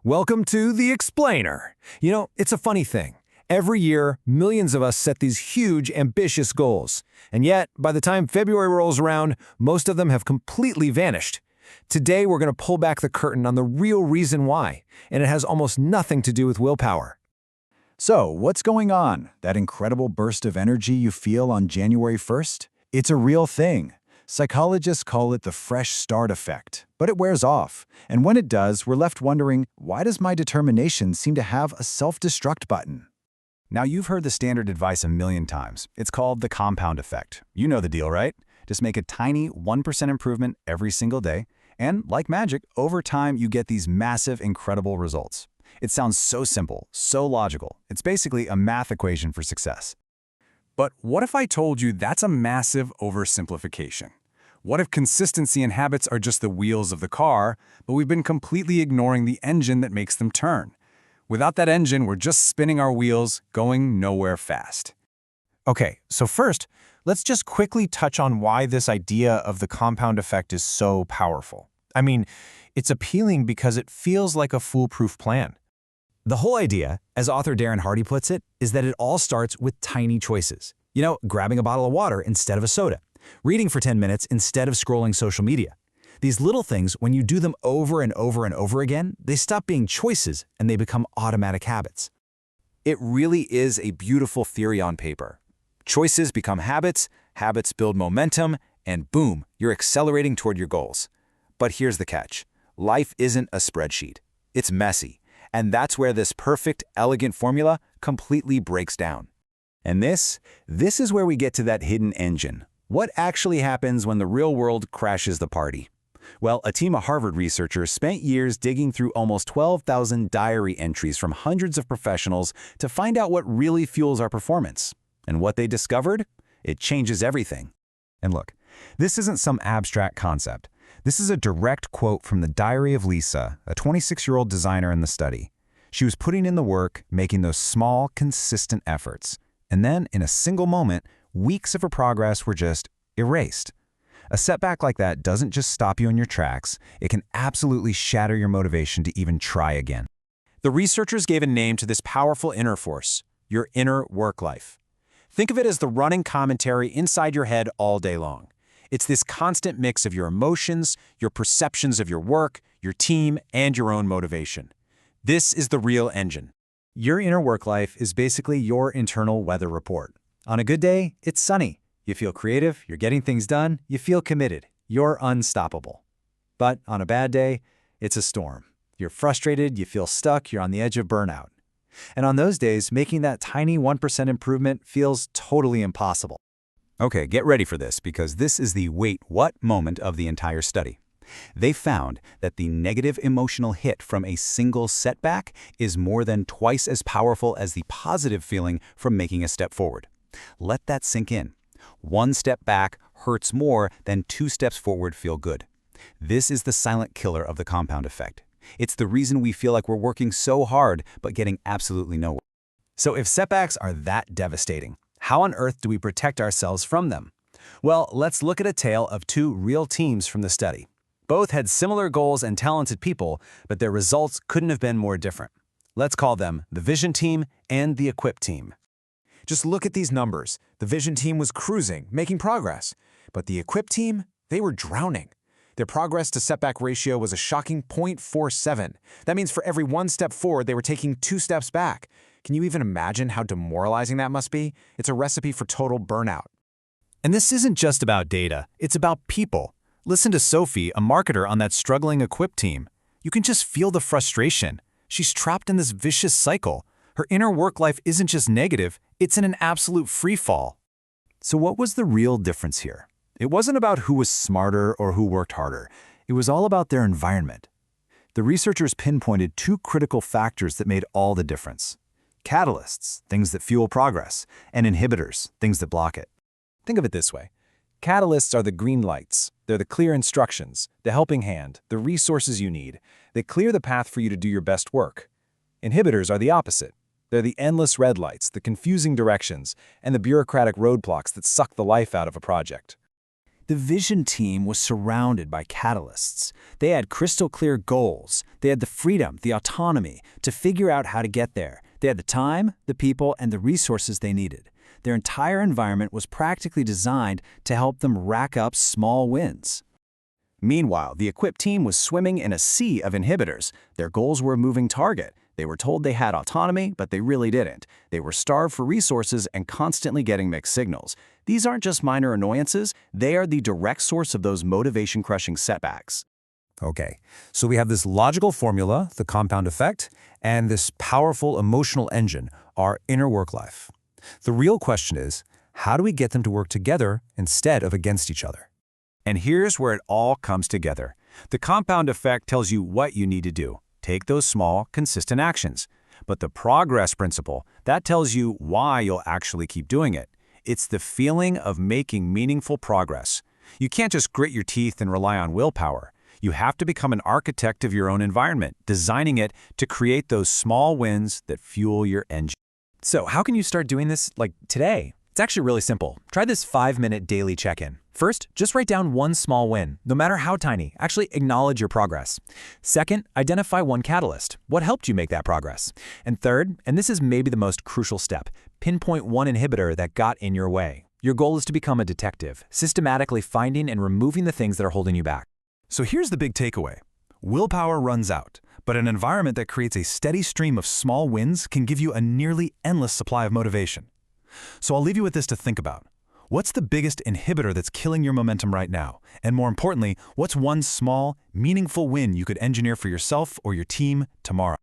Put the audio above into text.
Welcome to The Explainer. It's a funny thing. Every year, millions of us set these huge, ambitious goals. And yet, by the time February rolls around, most of them have completely vanished. Today, we're going to pull back the curtain on the real reason why, and it has almost nothing to do with willpower. So, what's going on? That incredible burst of energy you feel on January 1st? It's a real thing. Psychologists call it the fresh start effect, but it wears off. And when it does, we're left wondering, why does my determination seem to have a self-destruct button? Now, you've heard the standard advice a million times. It's called the compound effect. You know the deal, right? Just make a tiny 1% improvement every single day, and like magic, over time you get these massive, incredible results. It sounds so simple, so logical. It's basically a math equation for success. But what if I told you that's a massive oversimplification? What if consistency and habits are just the wheels of the car, but we've been completely ignoring the engine that makes them turn? Without that engine, we're just spinning our wheels, going nowhere fast. Okay, so first, let's just quickly touch on why this idea of the compound effect is so powerful. I mean, it's appealing because it feels like a foolproof plan. The whole idea, as author Darren Hardy puts it, is that it all starts with tiny choices. Grabbing a bottle of water instead of a soda, reading for 10 minutes instead of scrolling social media. These little things, when you do them over and over and over again, they stop being choices and they become automatic habits. It really is a beautiful theory on paper. Choices become habits, habits build momentum, and boom, you're accelerating toward your goals. But here's the catch. Life isn't a spreadsheet. It's messy. And that's where this perfect, elegant formula completely breaks down. And this is where we get to that hidden engine. What actually happens when the real world crashes the party? Well, a team of Harvard researchers spent years digging through almost 12,000 diary entries from hundreds of professionals to find out what really fuels our performance. And what they discovered? It changes everything. And look, this isn't some abstract concept. This is a direct quote from the diary of Lisa, a 26-year-old designer in the study. She was putting in the work, making those small, consistent efforts. And then, in a single moment, weeks of her progress were just erased. A setback like that doesn't just stop you in your tracks, it can absolutely shatter your motivation to even try again. The researchers gave a name to this powerful inner force, your inner work life. Think of it as the running commentary inside your head all day long. It's this constant mix of your emotions, your perceptions of your work, your team, and your own motivation. This is the real engine. Your inner work life is basically your internal weather report. On a good day, it's sunny. You feel creative, you're getting things done, you feel committed, you're unstoppable. But on a bad day, it's a storm. You're frustrated, you feel stuck, you're on the edge of burnout. And on those days, making that tiny 1% improvement feels totally impossible. Okay, get ready for this, because this is the wait, what moment of the entire study. They found that the negative emotional hit from a single setback is more than twice as powerful as the positive feeling from making a step forward. Let that sink in. One step back hurts more than 2 steps forward feel good. This is the silent killer of the compound effect. It's the reason we feel like we're working so hard but getting absolutely nowhere. So if setbacks are that devastating, how on earth do we protect ourselves from them? Well, let's look at a tale of 2 real teams from the study. Both had similar goals and talented people, but their results couldn't have been more different. Let's call them the Vision team and the Equip team. Just look at these numbers. The Vision team was cruising, making progress. But the Equip team, they were drowning. Their progress to setback ratio was a shocking 0.47. That means for every 1 step forward, they were taking 2 steps back. Can you even imagine how demoralizing that must be? It's a recipe for total burnout. And this isn't just about data, it's about people. Listen to Sophie, a marketer on that struggling Equip team. You can just feel the frustration. She's trapped in this vicious cycle. Her inner work life isn't just negative, it's in an absolute free fall. So what was the real difference here? It wasn't about who was smarter or who worked harder. It was all about their environment. The researchers pinpointed 2 critical factors that made all the difference. Catalysts, things that fuel progress, and inhibitors, things that block it. Think of it this way. Catalysts are the green lights. They're the clear instructions, the helping hand, the resources you need. They clear the path for you to do your best work. Inhibitors are the opposite. They're the endless red lights, the confusing directions, and the bureaucratic roadblocks that suck the life out of a project. The vision team was surrounded by catalysts. They had crystal clear goals. They had the freedom, the autonomy to figure out how to get there. They had the time, the people, and the resources they needed. Their entire environment was practically designed to help them rack up small wins. Meanwhile, the equipped team was swimming in a sea of inhibitors. Their goals were a moving target. They were told they had autonomy, but they really didn't. They were starved for resources and constantly getting mixed signals. These aren't just minor annoyances, they are the direct source of those motivation-crushing setbacks. Okay, so we have this logical formula, the compound effect, and this powerful emotional engine, our inner work life. The real question is, how do we get them to work together instead of against each other? And here's where it all comes together. The compound effect tells you what you need to do. Take those small, consistent actions. But the progress principle, that tells you why you'll actually keep doing it. It's the feeling of making meaningful progress. You can't just grit your teeth and rely on willpower. You have to become an architect of your own environment, designing it to create those small wins that fuel your engine. So how can you start doing this, like, today? It's actually really simple. Try this 5-minute daily check-in. First, just write down one small win, no matter how tiny. Actually acknowledge your progress. Second, identify one catalyst. What helped you make that progress? And third, and this is maybe the most crucial step, pinpoint one inhibitor that got in your way. Your goal is to become a detective, systematically finding and removing the things that are holding you back. So here's the big takeaway. Willpower runs out, but an environment that creates a steady stream of small wins can give you a nearly endless supply of motivation. So I'll leave you with this to think about. What's the biggest inhibitor that's killing your momentum right now? And more importantly, what's one small, meaningful win you could engineer for yourself or your team tomorrow?